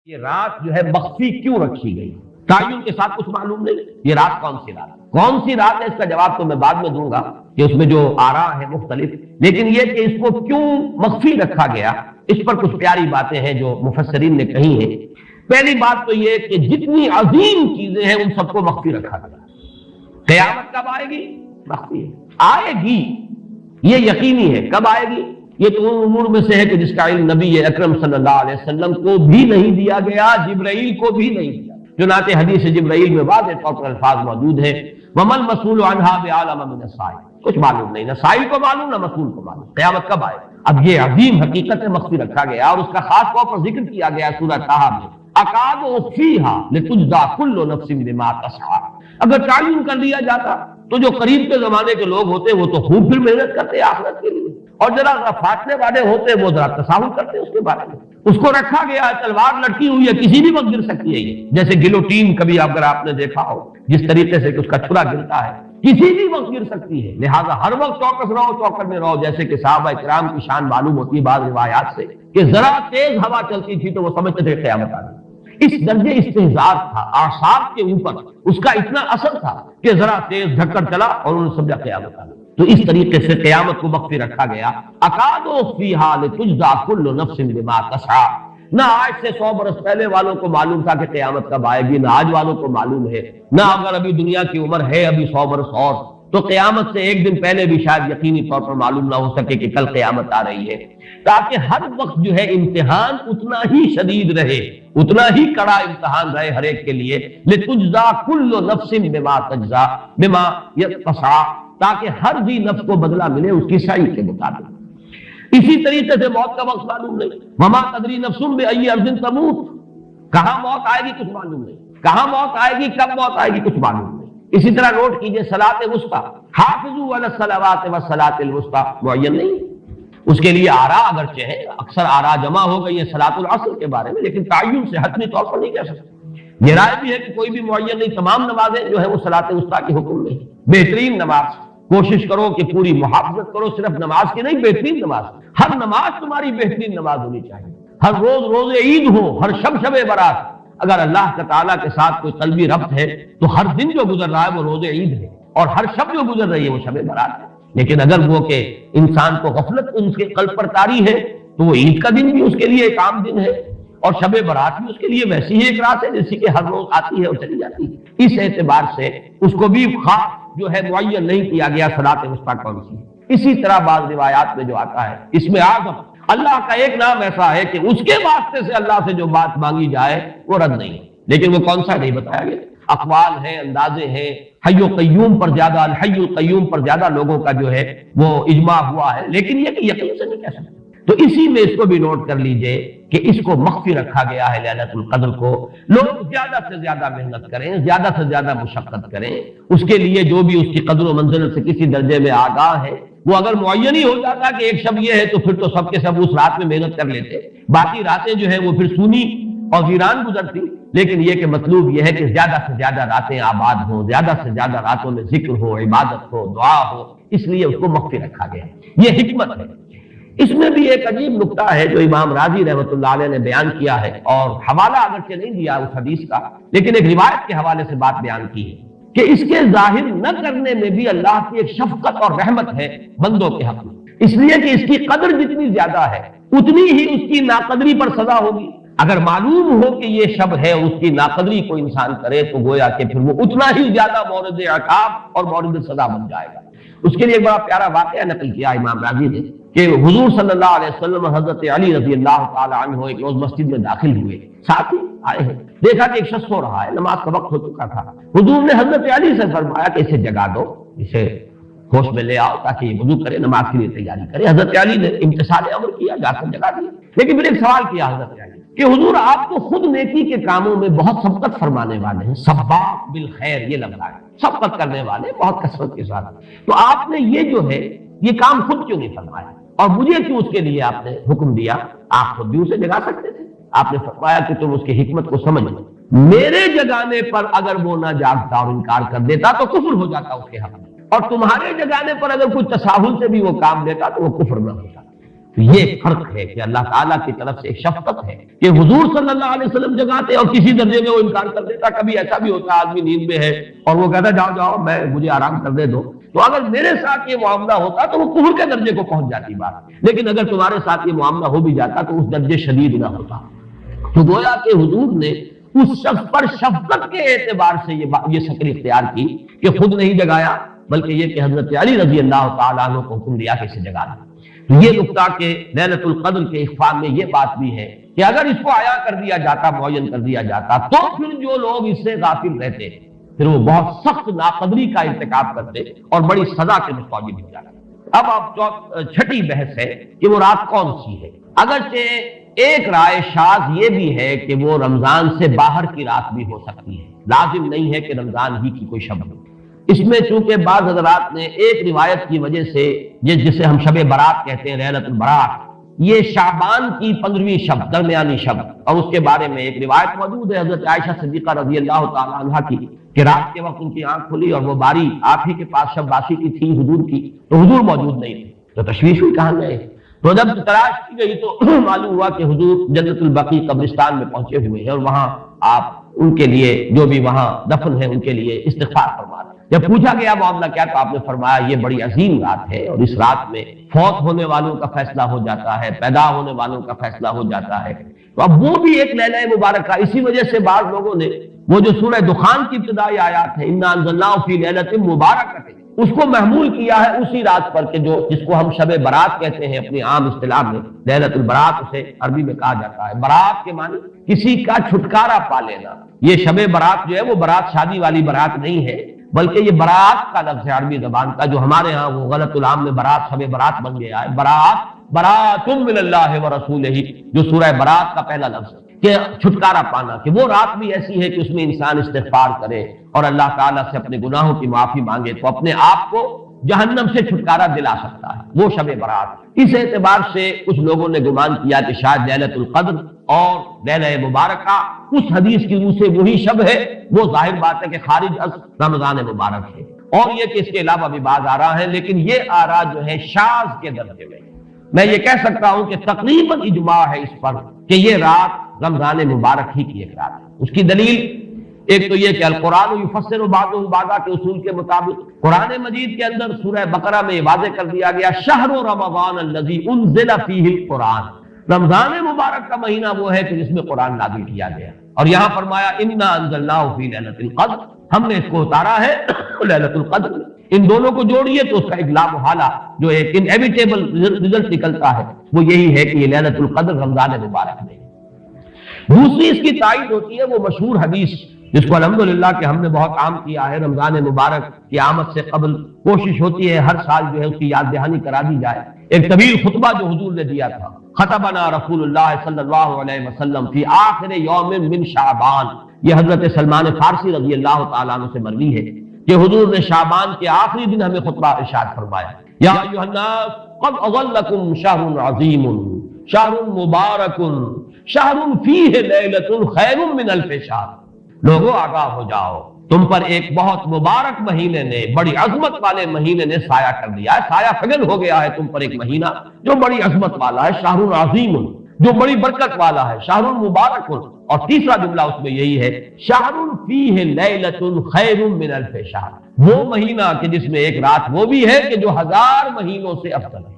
یہ رات جو ہے مخفی کیوں رکھی گئی؟ تعین کے ساتھ کچھ معلوم نہیں یہ رات کون سی رات ہے، اس کا جواب تو میں بعد میں دوں گا کہ اس میں جو آراء ہے مختلف، لیکن یہ کہ اس کو کیوں مخفی رکھا گیا اس پر کچھ پیاری باتیں ہیں جو مفسرین نے کہی ہیں۔ پہلی بات تو یہ کہ جتنی عظیم چیزیں ہیں ان سب کو مخفی رکھا گیا۔ قیامت کب آئے گی؟ مخفی ہے، آئے گی یہ یقینی ہے۔ کب آئے گی؟ یہ تو ان امور میں سے ہے کہ جس کا علم نبی اکرم صلی اللہ علیہ وسلم کو بھی نہیں دیا گیا، جبرائیل کو بھی نہیں دیا۔ چنانچہ حدیث جبرائیل میں واضح طور پر الفاظ موجود ہیں، وَمَا الْمَسْئُولُ عَنْهَا بِأَعْلَمَ مِنَ السَّائِلِ، کچھ معلوم نہیں، نہ سائل کو معلوم نہ مسئول کو معلوم قیامت کب آئے۔ اب یہ عظیم حقیقت مخفی رکھا گیا اور اس کا خاص طور پر ذکر کیا گیا سورہ طٰہٰ میں، اَكَادُ أُخْفِيهَا لِتُجْزَىٰ كُلُّ نَفْسٍ بِمَا تَسْعَىٰ۔ اگر تعین کر لیا جاتا تو جو قریب کے زمانے کے لوگ ہوتے وہ تو خوب پھر محنت کرتے آخرت کے لیے، اور ذرا فاصلے والے ہوتے وہ ذرا تصاہل کرتے اس کے بارے میں۔ اس کو رکھا گیا ہے، تلوار لٹکی ہوئی ہے، کسی بھی وقت گر سکتی ہے، یہ جیسے گلوٹین کبھی اگر آپ نے دیکھا ہو جس طریقے سے کہ اس کا چھرا گرتا ہے، کسی بھی وقت گر سکتی ہے، لہذا ہر وقت چوکس رہو، چوکس میں رہو، جیسے کہ صحابہ کرام کی شان معلوم ہوتی ہے بعض روایات سے کہ ذرا تیز ہوا چلتی تھی تو وہ سمجھتے تھے قیامت آ گئی۔ اس درجے استحزار تھا اعصاب کے اوپر، اس کا اتنا اثر تھا کہ ذرا تیز دھکر چلا اور انہوں نے سمجھا قیامت آ گئی۔ تو اس طریقے سے قیامت کو مخفی رکھا گیا۔ اکاد اخفیھا لتجزا کل نفس بما تسعی، نہ آج سے 100 برس پہلے والوں کو معلوم تھا کہ قیامت کب آئے گی، نہ آج والوں کو معلوم ہے، نہ اگر ابھی دنیا کی عمر ہے ابھی 100 برس اور تو قیامت سے ایک دن پہلے بھی شاید یقینی طور پر معلوم نہ ہو سکے کہ کل قیامت آ رہی ہے، تاکہ ہر وقت جو ہے امتحان اتنا ہی شدید رہے، اتنا ہی کڑا امتحان رہے ہر ایک کے لیے۔ لتجزا کل نفس بما تجزا بما تسعی، تاکہ ہر ذی نفس کو بدلہ ملے اس کی سعی کے مطابق۔ اسی طریقے سے موت کا وقت معلوم نہیں، وما تدری نفس بأی ارض تموت، کہاں موت آئے گی کچھ معلوم نہیں، کہاں موت آئے گی، کب موت آئے گی کچھ معلوم نہیں۔ اسی طرح نوٹ کیجئے صلاۃ وسطیٰ، حافظوا علی الصلوات والصلاۃ الوسطیٰ، معین نہیں، اس کے لیے آراء اگرچہ ہے، اکثر آراء جمع ہو گئی ہے صلاۃ العصر کے بارے میں، لیکن تعین سے حتمی طور پر نہیں کہہ سکتے۔ یہ رائے بھی ہے کہ کوئی بھی معین نہیں، تمام نمازیں جو ہے وہ صلاۃ وسطیٰ کے حکم میں بہترین نماز، کوشش کرو کہ پوری محافظت کرو، صرف نماز کی نہیں، بہترین نماز، ہر نماز تمہاری بہترین نماز ہونی چاہیے، ہر روز روز عید ہو، ہر شب شب برات، اگر اللہ تعالیٰ کے ساتھ کوئی قلبی ربط ہے تو ہر دن جو گزر رہا ہے وہ روز عید ہے، اور ہر شب جو گزر رہی ہے وہ شب برات ہے۔ لیکن اگر وہ کہ انسان کو غفلت ان کے قلب پر طاری ہے تو وہ عید کا دن بھی اس کے لیے ایک عام دن ہے، اور شب برات بھی اس کے لیے ویسی ہی ایک رات ہے جیسی کہ ہر روز آتی ہے اور چلی جاتی ہے۔ اس اعتبار سے اس کو بھی خاص جو ہے معین نہیں کیا گیا صلاۃ وسطیٰ کون سی ہے۔ اسی طرح بعض روایات میں جو آتا ہے اس میں اعظم، اللہ کا ایک نام ایسا ہے کہ اس کے واسطے سے اللہ سے جو بات مانگی جائے وہ رد نہیں، لیکن وہ کون سا نہیں بتایا گیا۔ اقوال ہیں، اندازے ہیں، حی و قیوم پر زیادہ، الحی القیوم پر زیادہ لوگوں کا جو ہے وہ اجماع ہوا ہے، لیکن یہ کہ یقین سے نہیں کہہ سکتے۔ تو اسی میں اس کو بھی نوٹ کر لیجئے کہ اس کو مخفی رکھا گیا ہے لیلۃ القدر کو۔ لوگ زیادہ سے زیادہ محنت کریں، زیادہ سے زیادہ مشقت کریں، اس کے لیے جو بھی اس کی قدر و منزلت سے کسی درجے میں آگاہ ہے، وہ اگر معین ہی ہو جاتا کہ ایک شب یہ ہے تو پھر تو سب کے سب اس رات میں محنت کر لیتے، باقی راتیں جو ہیں وہ پھر سونی اور ویران گزرتی۔ لیکن یہ کہ مطلوب یہ ہے کہ زیادہ سے زیادہ راتیں آباد ہوں، زیادہ سے زیادہ راتوں میں ذکر ہو، عبادت ہو، دعا ہو، اس لیے اس کو مخفی رکھا گیا، یہ حکمت ہے۔ اس میں بھی ایک عجیب نکتہ ہے جو امام راضی رحمۃ اللہ علیہ نے بیان کیا ہے، اور حوالہ اگرچہ نہیں دیا اس حدیث کا، لیکن ایک روایت کے حوالے سے بات بیان کی ہے کہ اس کے ظاہر نہ کرنے میں بھی اللہ کی ایک شفقت اور رحمت ہے بندوں کے حق میں، اس لیے کہ اس کی قدر جتنی زیادہ ہے اتنی ہی اس کی ناقدری پر سزا ہوگی۔ اگر معلوم ہو کہ یہ شب ہے، اس کی ناقدری کو انسان کرے تو گویا کہ پھر وہ اتنا ہی زیادہ مورد عقاب اور مورد سزا بن جائے گا۔ اس کے لیے ایک بڑا پیارا واقعہ نقل کیا امام راضی نے کہ حضور صلی اللہ علیہ وسلم حضرت علی رضی اللہ تعالی عنہ ایک روز مسجد میں داخل ہوئے، ساتھ ہی آئے ہیں، دیکھا کہ ایک شخص سو رہا ہے، نماز کا وقت ہو چکا تھا۔ حضور نے حضرت علی سے فرمایا کہ اسے جگا دو، اسے ہوش میں لے آؤ تاکہ یہ وضو کرے، نماز کے لیے تیاری کرے۔ حضرت علی نے امتثال امر کیا، جا کر جگا دیا۔ لیکن پھر ایک سوال کیا حضرت علی کہ حضور آپ تو خود نیکی کے کاموں میں بہت سبقت فرمانے والے ہیں، سباق بالخیر یہ لفظ ہے، سبقت کرنے والے بہت کثرت کے ساتھ، تو آپ نے یہ جو ہے یہ کام خود کیوں نہیں فرمایا اور مجھے کیوں اس کے لیے آپ نے حکم دیا؟ آپ خود بھی اسے جگا سکتے تھے۔ آپ نے فرمایا کہ تم اس کی حکمت کو سمجھ لو، میرے جگانے پر اگر وہ نہ جاگتا اور انکار کر دیتا تو کفر ہو جاتا اس کے حق میں، اور تمہارے جگانے پر اگر کوئی تساہل سے بھی وہ کام لیتا تو وہ کفر نہ ہوتا۔ یہ فرق ہے کہ اللہ تعالیٰ کی طرف سے ایک شفقت ہے کہ حضور صلی اللہ علیہ وسلم جگاتے اور کسی درجے میں وہ انکار کر دیتا. کبھی ایسا بھی ہوتا آدمی نیند میں ہے اور وہ کہتا جاؤ جاؤ مجھے آرام کرنے دو. تو اگر میرے ساتھ یہ معاملہ ہوتا تو وہ کفر کے درجے کو پہنچ جاتی بات. لیکن اگر تمہارے ساتھ یہ معاملہ ہو بھی جاتا تو اس درجے شدید نہ ہوتا. تو گویا کہ حضور نے اس شخص پر شفقت کے اعتبار سے یہ شکل اختیار کی کہ خود نہیں جگایا بلکہ یہ کہ حضرت علی رضی اللہ تعالیٰ عنہ کو حکم دیا کہ اسے جگا دو. یہ نقطہ کہ لیلۃ القدر کے اخفاء میں یہ بات بھی ہے کہ اگر اس کو عیاں کر دیا جاتا معین کر دیا جاتا تو پھر جو لوگ اس سے غافل رہتے پھر وہ بہت سخت ناقدری کا ارتکاب کرتے اور بڑی سزا کے مستوجب ہو جاتے. اب آپ چھٹی بحث ہے کہ وہ رات کون سی ہے. اگرچہ ایک رائے شاذ یہ بھی ہے کہ وہ رمضان سے باہر کی رات بھی ہو سکتی ہے. لازم نہیں ہے کہ رمضان ہی کی کوئی شب ہو. اس میں چونکہ بعض حضرات نے ایک روایت کی وجہ سے یہ جسے ہم شب برات کہتے ہیں لیلۃ البرات، یہ شعبان کی 15ویں شب درمیانی شب، اور اس کے بارے میں ایک روایت موجود ہے حضرت عائشہ صدیقہ رضی اللہ تعالی عنہا کی کہ رات کے وقت ان کی آنکھ کھلی اور وہ باری آپ ہی کے پاس شب باشی کی تھی حضور کی، تو حضور موجود نہیں تھے. تو تشویش ہوئی کہاں گئے. تو جب تلاش کی گئی تو معلوم ہوا کہ حضور جنت البقیع قبرستان میں پہنچے ہوئے ہیں اور وہاں آپ ان کے لیے جو بھی وہاں دفن ہے ان کے لیے استغفار فرما رہے ہیں. جب پوچھا گیا معاملہ کیا تو آپ نے فرمایا یہ بڑی عظیم رات ہے اور اس رات میں فوت ہونے والوں کا فیصلہ ہو جاتا ہے، پیدا ہونے والوں کا فیصلہ ہو جاتا ہے. تو اب وہ بھی ایک لیلہ مبارکہ. اسی وجہ سے بعض لوگوں نے وہ جو سورہ دخان کی ابتدائی آیات ہے انا انزلناہ فی لیلۃ مبارکۃ اس کو محمول کیا ہے اسی رات پر کہ جو جس کو ہم شب برات کہتے ہیں اپنی عام اصطلاح میں. لیلۃ البرات اسے عربی میں کہا جاتا ہے. برات کے معنی کسی کا چھٹکارا پا لینا. یہ شب برات جو ہے وہ برات شادی والی برات نہیں ہے بلکہ یہ برات کا لفظ ہے عربی زبان کا، جو ہمارے ہاں وہ غلط العام میں برات شب برات بن گیا ہے. برات من اللہ ورسولہ جو سورہ برات کا پہلا لفظ ہے کہ چھٹکارا پانا، کہ وہ رات بھی ایسی ہے کہ اس میں انسان استغفار کرے اور اللہ تعالیٰ سے اپنے گناہوں کی معافی مانگے تو اپنے آپ کو جہنم سے چھٹکارا دلا سکتا ہے. وہ شب برات. اس اعتبار سے کچھ لوگوں نے گمان کیا کہ شاید لیلۃ القدر اور لیلہ مبارکہ اس حدیث کی روح سے وہی شب ہے. وہ ظاہر بات ہے کہ خارج از رمضان مبارک ہے. اور یہ کہ اس کے علاوہ بھی بعض آراء ہیں لیکن یہ آراء جو ہے شاذ کے درجے میں یہ کہہ سکتا ہوں کہ تقریباً اجماع ہے اس پر کہ یہ رات رمضان مبارک ہی کی ایک رات ہے. اس کی دلیل ایک تو یہ کہ القرآن یفسر بعضہ بعضا کے اصول کے مطابق قرآن مجید کے اندر سورہ بقرہ میں یہ واضح کر دیا گیا شہر رمضان الذی انزل فیہ القرآن. رمضان مبارک کا مہینہ وہ ہے کہ جس میں قرآن نازل کیا گیا. اور یہاں فرمایا انا انزلناہ فی لیلۃ القدر، ہم نے اس کو اتارا ہے لیلۃ القدر. ان دونوں کو جوڑیے تو اس کا ایک لا محالہ جو ایک انیویٹیبل رزلٹ نکلتا ہے وہ یہی ہے کہ یہ لیلۃ القدر رمضان مبارک میں. دوسری اس کی تائید ہوتی ہے وہ مشہور حدیث جس کو الحمدللہ کہ ہم نے بہت عام کیا ہے. رمضان مبارک کی آمد سے قبل کوشش ہوتی ہے ہر سال جو ہے اس کی یاد دہانی کرا دی جائے. ایک طویل خطبہ جو حضور نے دیا تھا، خطبنا رسول اللہ صلی اللہ علیہ وسلم فی آخر یوم من شعبان، یہ حضرت سلمان فارسی رضی اللہ تعالیٰ عنہ سے مروی ہے کہ حضور نے شعبان کے آخری دن ہمیں خطبہ ارشاد فرمایا یا ایھا الناس قد اظلکم شہر عظیم شہر مبارک شہر فیہ لیلۃ خیر من الف شہر. لوگوں آگاہ ہو جاؤ، تم پر ایک بہت مبارک مہینے نے، بڑی عظمت والے مہینے نے سایہ کر دیا ہے. سایہ فگن ہو گیا ہے تم پر ایک مہینہ جو بڑی عظمت والا ہے، شہر عظیم جو بڑی برکت والا ہے، شہر مبارک. اور تیسرا جملہ اس میں یہی ہے شہر فیہ لیلۃ خیر من الف شہر، وہ مہینہ کہ جس میں ایک رات وہ بھی ہے کہ جو 1000 مہینوں سے افضل ہے.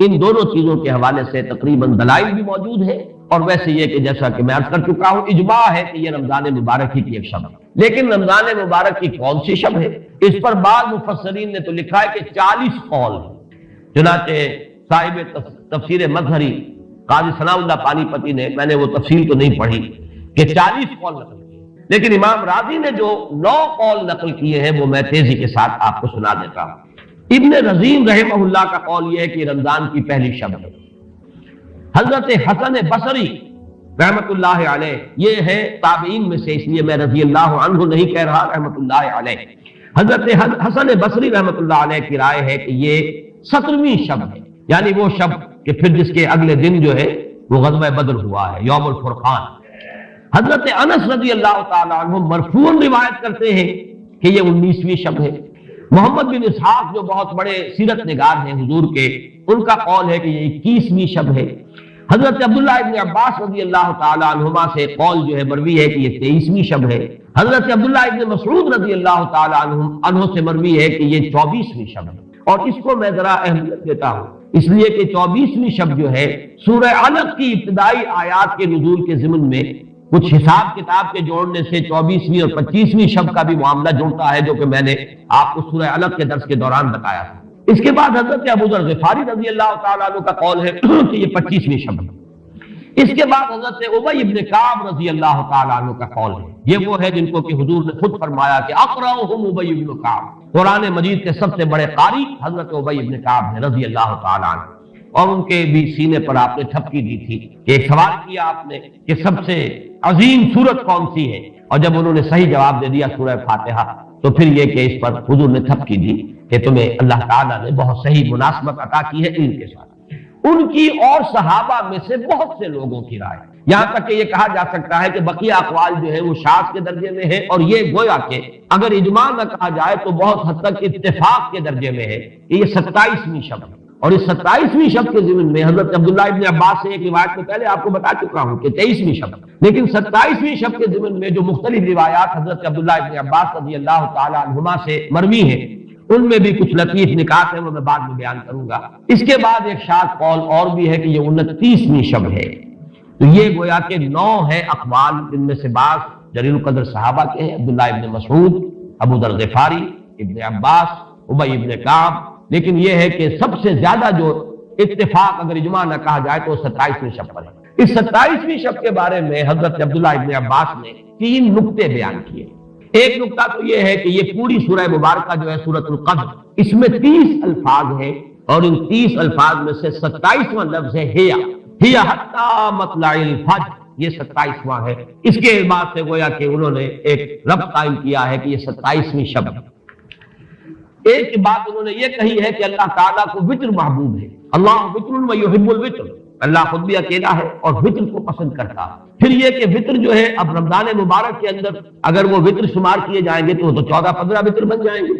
ان دونوں چیزوں کے حوالے سے تقریباً دلائل بھی موجود ہے. اور ویسے یہ کہ جیسا کہ میں عرض کر چکا ہوں اجماع ہے کہ یہ رمضان مبارک ہی کی ایک شب ہے. لیکن رمضان مبارک کی کون سی شب ہے اس پر بعض مفسرین نے تو لکھا ہے کہ 40 قول ہیں. چنانچہ صاحب تفسیر مظہری قاضی ثناء اللہ پانی پتی نے، میں نے وہ تفصیل تو نہیں پڑھی، کہ 40 قول نقل کیے. لیکن امام راضی نے جو 9 قول نقل کیے ہیں وہ میں تیزی کے ساتھ آپ کو سنا دیتا ہوں. ابن رزین رحمہ اللہ کا قول یہ ہے کہ رمضان کی پہلی شب ہے. حضرت حسن بصری رحمت اللہ علیہ، یہ ہے تابعین میں سے، اس لیے میں رضی اللہ عنہ نہیں کہہ رہا، رحمت اللہ علیہ. حضرت حسن بصری رحمت اللہ علیہ کی رائے ہے کہ یہ 17ویں شب ہے، یعنی وہ شب کہ پھر جس کے اگلے دن جو ہے وہ غزوہ بدر ہوا ہے، یوم الفرقان. حضرت انس رضی اللہ تعالی عنہ مرفوعاً روایت کرتے ہیں کہ یہ 19ویں شب ہے. محمد بن اسحاق جو بہت بڑے سیرت نگار ہیں حضور کے، ان کا قول ہے کہ یہ 21ویں شب ہے۔ حضرت عبداللہ ابن عباس رضی اللہ تعالی عنہما سے قول جو ہے مروی ہے کہ یہ 23ویں شب ہے۔ حضرت عبداللہ ابن مسعود رضی اللہ تعالی عنہ سے مروی ہے کہ یہ 24ویں شب ہے۔ اور اس کو میں ذرا اہمیت دیتا ہوں اس لیے کہ 24ویں شب جو ہے سورہ علق کی ابتدائی آیات کے نزول کے ضمن میں کچھ حساب کتاب کے جوڑنے سے 24ویں اور 25ویں شب کا بھی معاملہ جڑتا ہے، جو کہ میں نے آپ کو سورہ علق کے درس کے دوران بتایا تھا۔ اس کے بعد حضرت ابو ذر غفاری رضی اللہ تعالیٰ عنہ کا قول ہے کہ یہ 25ویں شب ہے۔ اس کے بعد حضرت ابی ابن کعب رضی اللہ تعالیٰ عنہ کا قول ہے، یہ وہ ہے جن کو کہ حضور نے خود فرمایا کہ اقرأہم ابی ابن کعب، قرآن مجید کے سب سے بڑے قاری حضرت ابی ابن کعب ہیں رضی اللہ تعالیٰ عنہ۔ اور ان کے بھی سینے پر آپ نے ٹھپکی دی تھی کہ ایک سوال کیا آپ نے کہ سب سے عظیم سورت کون سی ہے، اور جب انہوں نے صحیح جواب دے دیا سورہ فاتحہ، تو پھر یہ کہ اس پر حضور نے تھپکی دی کہ تمہیں اللہ تعالیٰ نے بہت صحیح مناسبت عطا کی ہے علم کے ساتھ۔ ان کی اور صحابہ میں سے بہت سے لوگوں کی رائے، یہاں تک کہ یہ کہا جا سکتا ہے کہ بقیہ اقوال جو ہے وہ شاذ کے درجے میں ہے، اور یہ گویا کہ اگر اجماع نہ کہا جائے تو بہت حد تک اتفاق کے درجے میں ہے کہ یہ 27ویں شب ہے۔ اور اس 27ویں شب کے ضمن میں حضرت عبداللہ ابن عباس سے ایک روایت میں پہلے آپ کو بتا چکا ہوں کہ 23ویں شب، لیکن 27ویں شب کے ضمن میں جو مختلف روایات حضرت عبداللہ ابن عباس رضی اللہ تعالی عنہما سے مروی ہیں، ان میں بھی کچھ لطیف نکات ہیں، وہ میں بعد میں بیان کروں گا۔ اس کے بعد ایک شاذ قول اور بھی ہے کہ یہ 29ویں شب ہے۔ تو یہ گویا کہ 9 ہے اقوال، جن میں سے بعض جلیل القدر صحابہ کے ہیں، عبداللہ ابن مسعود، ابو ذر غفاری، ابن عباس، ابی ابن کعب، لیکن یہ ہے کہ سب سے زیادہ جو اتفاق اگر اجماع نہ کہا جائے تو 27ویں شب پر ہے۔ اس 27ویں شب کے بارے میں حضرت عبداللہ ابن عباس نے 3 نکتے بیان کیے۔ ایک نکتہ تو یہ ہے کہ یہ پوری سورہ مبارکہ جو ہے سورۃ القدر، اس میں 30 الفاظ ہیں، اور ان 30 الفاظ میں سے 27واں لفظ ہے ہی حتی مطلع الفجر، یہ 27واں ہے۔ اس کے بعد سے گویا کہ انہوں نے ایک ربط قائم کیا ہے کہ یہ 27ویں شب ہے۔ ایک بات انہوں نے یہ کہی ہے کہ اللہ تعالیٰ کو وطر محبوب ہے، اللہ وطر و یحب الوطر، اللہ خود بھی اکیلا ہے اور وطر کو پسند کرتا ہے۔ پھر یہ کہ وطر جو ہے اب رمضان مبارک کے اندر اگر وہ وطر شمار کیے جائیں گے تو 14-15 وطر بن جائیں گے،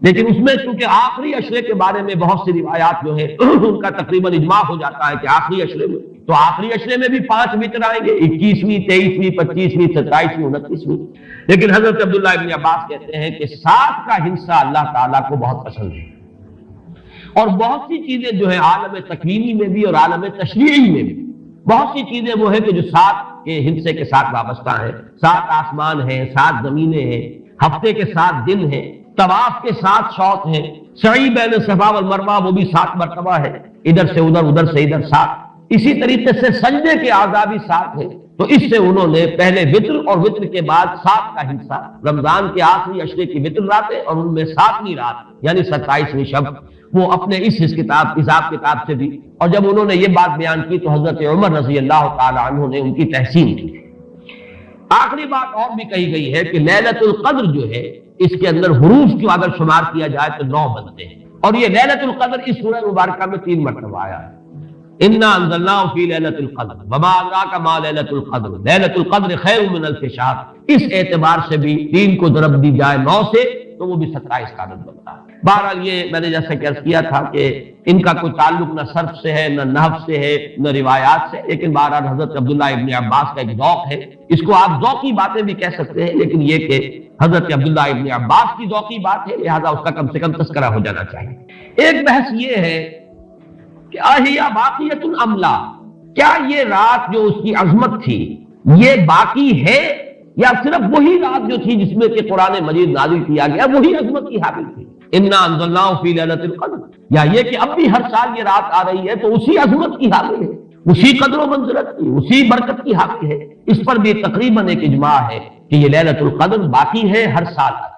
لیکن اس میں چونکہ آخری عشرے کے بارے میں بہت سی روایات جو ہے ان کا تقریباً اجماع ہو جاتا ہے کہ آخری عشرے میں، تو آخری عشرے میں بھی 5 وطر آئیں گے، 21ویں، 23ویں، 25ویں، 27ویں، 29ویں۔ لیکن حضرت عبداللہ ابن عباس کہتے ہیں کہ 7 کا حصہ اللہ تعالیٰ کو بہت پسند ہے، اور بہت سی چیزیں جو ہے عالم تکوینی میں بھی اور عالم تشریعی میں بھی بہت سی چیزیں وہ ہے کہ جو 7 کے حصے کے ساتھ وابستہ ہیں۔ 7 آسمان ہیں، 7 زمینیں ہیں، ہفتے کے 7 دن ہیں، طواف کے 7 شوط ہیں، سعی بین صفا والمروہ وہ بھی 7 مرتبہ ہے، ادھر سے ادھر، ادھر سے ادھر 7۔ اسی طریقے سے سجدے کے اعضاء بھی 7 ہیں، تو اس سے انہوں نے پہلے وطر اور وطر کے بعد 7 کا حصہ، رمضان کے آخری عشرے کی وطر راتیں اور ان میں 7ویں رات یعنی 27ویں شب، وہ اپنے اس حساب کتاب سے بھی، اور جب انہوں نے یہ بات بیان کی تو حضرت عمر رضی اللہ تعالی عنہ نے ان کی تحسین کی۔ آخری بات اور بھی کہی گئی ہے کہ لیلۃ القدر جو ہے اس کے اندر حروف کو اگر شمار کیا جائے تو 9 بنتے ہیں، اور یہ لیلۃ القدر اس سورہ مبارکہ میں 3 مرتبہ آیا ہے۔ انا انزلناه في ليلة القدر وما ادراك ما ليلة القدر ليلة القدر خير من الف شهر، اس اعتبار سے بھی 3 کو ضرب دی جائے 9 سے تو وہ بھی 27 کا عدد بنتا ہے۔ بہرحال یہ میں نے جیسا کہ عرض کیا تھا کہ ان کا کوئی تعلق نہ صرف سے ہے، نہ نحو سے ہے، نہ روایات سے، لیکن بہرحال حضرت عبداللہ ابن عباس کا ایک ذوق ہے، اس کو آپ ذوقی باتیں بھی کہہ سکتے ہیں، لیکن یہ کہ حضرت عبداللہ ابن عباس کی ذوقی بات ہے، لہذا اس کا کم سے کم تذکرہ ہو جانا چاہیے۔ ایک بحث یہ ہے کہ اہیا باقیۃ ام لا، کیا یہ رات جو اس کی عظمت تھی یہ باقی ہے، یا صرف وہی رات جو تھی جس میں کہ قرآن مجید نازل کیا گیا وہی عظمت کی حامل تھی؟ انا انزلناہ فی لیلۃ القدر، یا یہ کہ اب بھی ہر سال یہ رات آ رہی ہے تو اسی عظمت کی حامل ہے، اسی قدر و منزلت کی، اسی برکت کی حامل ہے؟ اس پر بھی تقریباً ایک اجماع ہے کہ یہ لیلۃ القدر باقی ہے، ہر سال آتی ہے۔